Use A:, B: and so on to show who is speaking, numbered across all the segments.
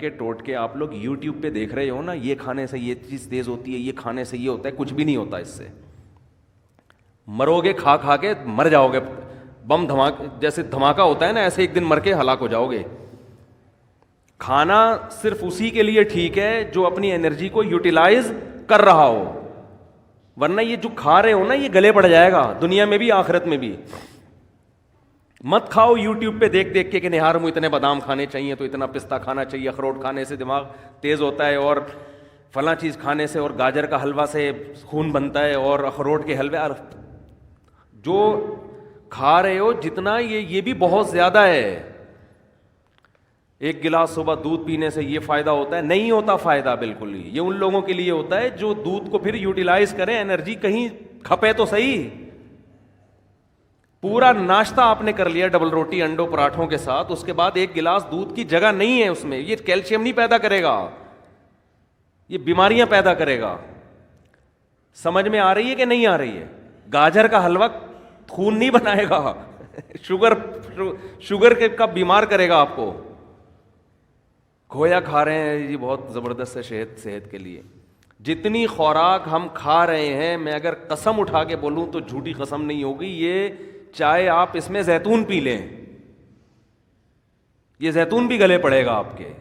A: کے ٹوٹکے آپ لوگ یوٹیوب پہ دیکھ رہے ہو نا، یہ کھانے سے یہ چیز تیز ہوتی ہے، یہ کھانے سے یہ ہوتا ہے، کچھ بھی نہیں ہوتا اس سے. مرو گے کھا کھا کے، مر جاؤ گے. بم دھماکہ جیسے دھماکہ ہوتا ہے نا، ایسے ایک دن مر کے ہلاک ہو جاؤ گے. کھانا صرف اسی کے لیے ٹھیک ہے جو اپنی انرجی کو یوٹیلائز کر رہا ہو، ورنہ یہ جو کھا رہے ہو نا یہ گلے پڑ جائے گا، دنیا میں بھی آخرت میں بھی. مت کھاؤ یوٹیوب پہ دیکھ دیکھ کے کہ نہار میں اتنے بادام کھانے چاہیے تو اتنا پستہ کھانا چاہیے، اخروٹ کھانے سے دماغ تیز ہوتا ہے، اور فلاں چیز کھانے سے اور گاجر کا حلوہ سے خون بنتا ہے، اور اخروٹ کے حلوے. جو کھا رہے ہو جتنا یہ بھی بہت زیادہ ہے. ایک گلاس صبح دودھ پینے سے یہ فائدہ ہوتا ہے؟ نہیں ہوتا فائدہ بالکل ہی. یہ ان لوگوں کے لیے ہوتا ہے جو دودھ کو پھر یوٹیلائز کریں، انرجی کہیں کھپے تو صحیح. پورا ناشتہ آپ نے کر لیا ڈبل روٹی انڈوں پراٹھوں کے ساتھ، اس کے بعد ایک گلاس دودھ کی جگہ نہیں ہے اس میں، یہ کیلشیم نہیں پیدا کرے گا، یہ بیماریاں پیدا کرے گا. سمجھ میں آ رہی ہے کہ نہیں آ رہی ہے؟ گاجر کا حلوہ خون نہیں بنائے گا، شوگر کا بیمار کرے گا آپ کو. کھویا کھا رہے ہیں جی، بہت زبردست ہے صحت کے لیے. جتنی خوراک ہم کھا رہے ہیں، میں اگر قسم اٹھا کے بولوں تو جھوٹی قسم نہیں ہوگی، یہ چاہے آپ اس میں زیتون پی لیں، یہ زیتون بھی گلے پڑے گا آپ کے.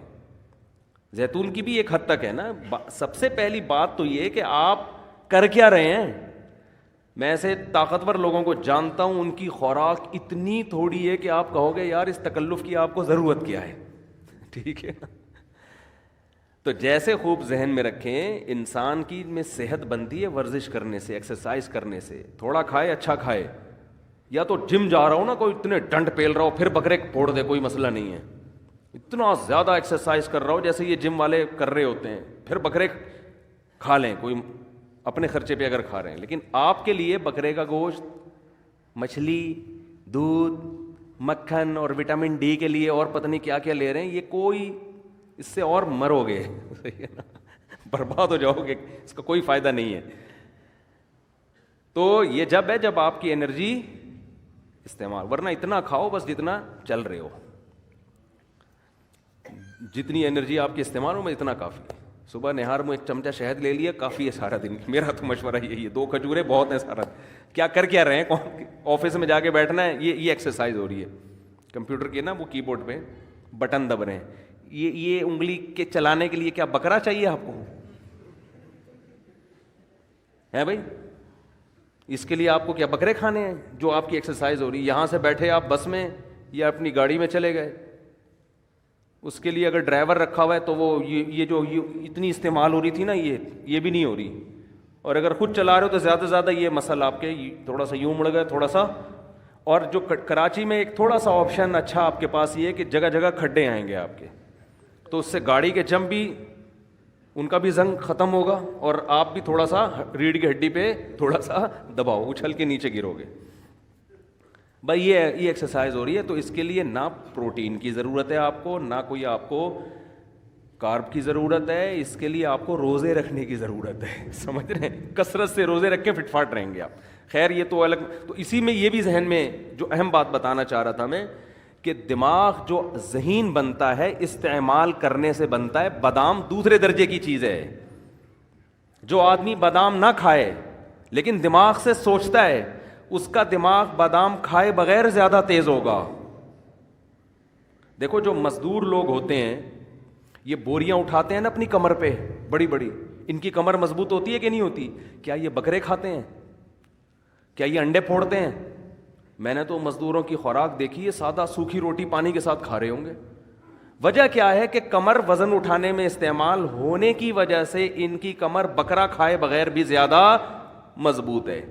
A: زیتون کی بھی ایک حد تک ہے نا. سب سے پہلی بات تو یہ کہ آپ کر کیا رہے ہیں. میں ایسے طاقتور لوگوں کو جانتا ہوں، ان کی خوراک اتنی تھوڑی ہے کہ آپ کہو گے یار اس تکلف کی آپ کو ضرورت کیا ہے. ٹھیک ہے. تو جیسے خوب ذہن میں رکھیں، انسان کی میں صحت بنتی ہے ورزش کرنے سے، ایکسرسائز کرنے سے. تھوڑا کھائے اچھا کھائے. یا تو جم جا رہا ہو نا، کوئی اتنے ڈنڈ پیل رہا ہو پھر بکرے پھوڑ دے، کوئی مسئلہ نہیں ہے. اتنا زیادہ ایکسرسائز کر رہا ہو جیسے یہ جم والے کر رہے ہوتے ہیں، پھر بکرے کھا لیں، کوئی اپنے خرچے پہ اگر کھا رہے ہیں. لیکن آپ کے لیے بکرے کا گوشت، مچھلی، دودھ، مکھن اور وٹامن ڈی کے لیے اور پتہ نہیں کیا کیا لے رہے ہیں، یہ کوئی اس سے اور مرو گے، برباد ہو جاؤ گے، اس کا کوئی فائدہ نہیں ہے. تو یہ جب ہے جب آپ کی انرجی استعمال، ورنہ اتنا کھاؤ بس جتنا چل رہے ہو، جتنی انرجی آپ کی استعمال ہو میں اتنا کافی ہے. صبح نہار میں ایک چمچہ شہد لے لیا کافی ہے سارا دن. میرا تو مشورہ یہی ہے، 2 کھجوریں بہت ہیں سارا. کیا کر کیا رہے ہیں؟ آفس میں جا کے بیٹھنا ہے، یہ ایکسرسائز ہو رہی ہے. کمپیوٹر کے نا وہ کی بورڈ پہ بٹن دب رہے ہیں، یہ انگلی کے چلانے کے لیے کیا بکرا چاہیے آپ کو ہے بھائی؟ اس کے لیے آپ کو کیا بکرے کھانے ہیں جو آپ کی ایکسرسائز ہو رہی ہے؟ یہاں سے بیٹھے آپ بس میں یا اپنی گاڑی میں چلے گئے، اس کے لیے اگر ڈرائیور رکھا ہوا ہے تو وہ یہ جو اتنی استعمال ہو رہی تھی نا یہ بھی نہیں ہو رہی. اور اگر خود چلا رہے ہو تو زیادہ سے زیادہ یہ مسل آپ کے تھوڑا سا یوں مڑ گئے تھوڑا سا. اور جو کراچی میں ایک تھوڑا سا آپشن اچھا آپ کے پاس یہ ہے کہ جگہ جگہ کھڈے آئیں گے آپ کے، تو اس سے گاڑی کے جم بھی ان کا بھی زنگ ختم ہوگا، اور آپ بھی تھوڑا سا ریڑھ کی ہڈی پہ تھوڑا سا دباؤ، اچھل کے نیچے گرو گے. بھائی یہ ایکسرسائز ہو رہی ہے، تو اس کے لیے نہ پروٹین کی ضرورت ہے آپ کو، نہ کوئی آپ کو کارب کی ضرورت ہے. اس کے لیے آپ کو روزے رکھنے کی ضرورت ہے. سمجھ رہے ہیں؟ کثرت سے روزے رکھ کے فٹ فاٹ رہیں گے آپ. خیر یہ تو الگ. تو اسی میں یہ بھی ذہن میں جو اہم بات بتانا چاہ رہا تھا میں، کہ دماغ جو ذہین بنتا ہے استعمال کرنے سے بنتا ہے. بادام دوسرے درجے کی چیز ہے. جو آدمی بادام نہ کھائے لیکن دماغ سے سوچتا ہے، اس کا دماغ بادام کھائے بغیر زیادہ تیز ہوگا. دیکھو جو مزدور لوگ ہوتے ہیں، یہ بوریاں اٹھاتے ہیں نا اپنی کمر پہ بڑی بڑی، ان کی کمر مضبوط ہوتی ہے کہ نہیں ہوتی؟ کیا یہ بکرے کھاتے ہیں؟ کیا یہ انڈے پھوڑتے ہیں؟ میں نے تو مزدوروں کی خوراک دیکھی ہے، سادہ سوکھی روٹی پانی کے ساتھ کھا رہے ہوں گے. وجہ کیا ہے کہ کمر وزن اٹھانے میں استعمال ہونے کی وجہ سے ان کی کمر بکرا کھائے بغیر بھی زیادہ مضبوط ہے.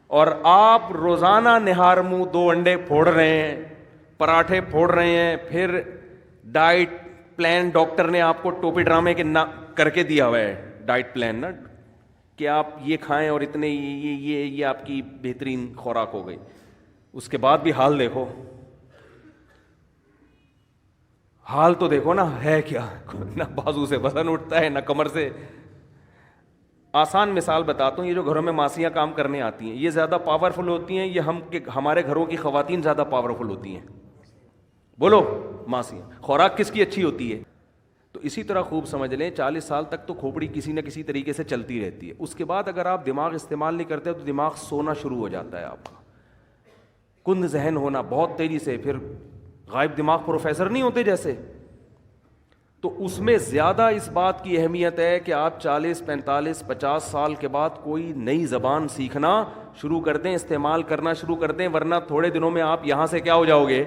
A: اور آپ روزانہ نہار منہ 2 انڈے پھوڑ رہے ہیں، پراٹھے پھوڑ رہے ہیں، پھر ڈائٹ پلان ڈاکٹر نے آپ کو ٹوپی ڈرامے کے کر کے دیا ہوا ہے ڈائٹ پلان نا، کہ آپ یہ کھائیں اور اتنے یہ آپ کی بہترین خوراک ہو گئی. اس کے بعد بھی حال دیکھو، حال تو دیکھو نا ہے کیا. نہ بازو سے وزن اٹھتا ہے، نہ کمر سے. آسان مثال بتاتا ہوں، یہ جو گھروں میں ماسیاں کام کرنے آتی ہیں، یہ زیادہ پاورفل ہوتی ہیں، یہ ہمارے گھروں کی خواتین زیادہ پاورفل ہوتی ہیں؟ بولو. ماسیاں. خوراک کس کی اچھی ہوتی ہے؟ تو اسی طرح خوب سمجھ لیں 40 سال تک تو کھوپڑی کسی نہ کسی طریقے سے چلتی رہتی ہے. اس کے بعد اگر آپ دماغ استعمال نہیں کرتے تو دماغ سونا شروع ہو جاتا ہے آپ کا, کند ذہن ہونا بہت تیزی سے, پھر غائب دماغ پروفیسر نہیں ہوتے جیسے. تو اس میں زیادہ اس بات کی اہمیت ہے کہ آپ 40 45 50 سال کے بعد کوئی نئی زبان سیکھنا شروع کر دیں, استعمال کرنا شروع کر دیں, ورنہ تھوڑے دنوں میں آپ یہاں سے کیا ہو جاؤ گے,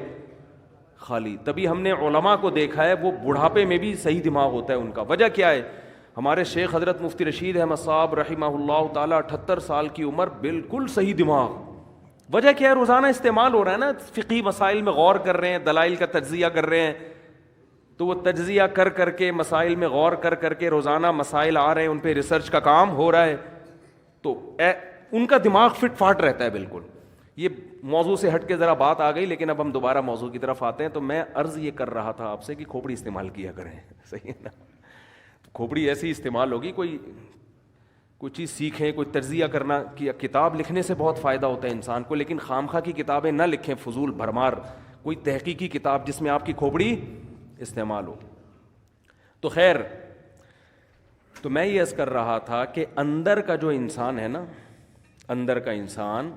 A: خالی. تبھی ہم نے علماء کو دیکھا ہے وہ بڑھاپے میں بھی صحیح دماغ ہوتا ہے ان کا. وجہ کیا ہے؟ ہمارے شیخ حضرت مفتی رشید احمد صاحب رحمہ اللہ تعالیٰ 78 سال کی عمر, بالکل صحیح دماغ. وجہ کیا ہے؟ روزانہ استعمال ہو رہا ہے نا, فقہی مسائل میں غور کر رہے ہیں, دلائل کا تجزیہ کر رہے ہیں, تو وہ تجزیہ کر کر کے مسائل میں غور کر کر کے روزانہ مسائل آ رہے ہیں, ان پہ ریسرچ کا کام ہو رہا ہے, تو ان کا دماغ فٹ فاٹ رہتا ہے بالکل. یہ موضوع سے ہٹ کے ذرا بات آ گئی, لیکن اب ہم دوبارہ موضوع کی طرف آتے ہیں. تو میں عرض یہ کر رہا تھا آپ سے کہ کھوپڑی استعمال کیا کریں, صحیح ہے نا. کھوپڑی ایسی استعمال ہوگی, کوئی چیز سیکھیں, کوئی تجزیہ کرنا, کہ کتاب لکھنے سے بہت فائدہ ہوتا ہے انسان کو, لیکن خامخواہ کی کتابیں نہ لکھیں فضول بھرمار, کوئی تحقیقی کتاب جس میں آپ کی کھوپڑی استعمال ہو. تو خیر, تو میں یہ عرض کر رہا تھا کہ اندر کا جو انسان ہے نا, اندر کا انسان,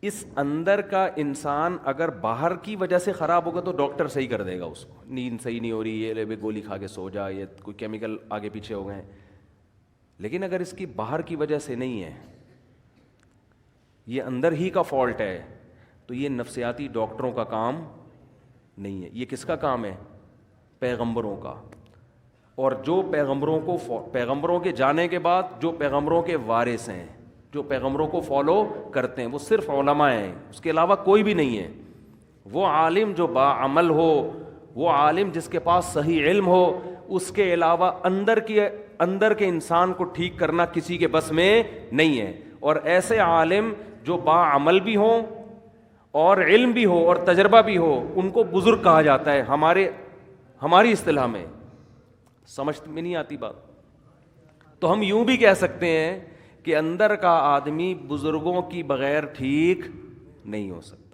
A: اس اندر کا انسان اگر باہر کی وجہ سے خراب ہوگا تو ڈاکٹر صحیح کر دے گا اس کو, نیند صحیح نہیں ہو رہی, یہ لے گولی کھا کے سو جا, یہ کوئی کیمیکل آگے پیچھے ہو گئے ہیں. لیکن اگر اس کی باہر کی وجہ سے نہیں ہے, یہ اندر ہی کا فالٹ ہے, تو یہ نفسیاتی ڈاکٹروں کا کام نہیں ہے. یہ کس کا کام ہے؟ پیغمبروں کا. اور جو پیغمبروں کے جانے کے بعد جو پیغمبروں کے وارث ہیں, جو پیغمبروں کو فالو کرتے ہیں, وہ صرف علماء ہیں, اس کے علاوہ کوئی بھی نہیں ہے. وہ عالم جو باعمل ہو, وہ عالم جس کے پاس صحیح علم ہو, اس کے علاوہ اندر کے انسان کو ٹھیک کرنا کسی کے بس میں نہیں ہے. اور ایسے عالم جو باعمل بھی ہوں اور علم بھی ہو اور تجربہ بھی ہو, ان کو بزرگ کہا جاتا ہے ہماری اصطلاح میں. سمجھ میں نہیں آتی بات؟ تو ہم یوں بھی کہہ سکتے ہیں کہ اندر کا آدمی بزرگوں کی بغیر ٹھیک نہیں ہو سکتا.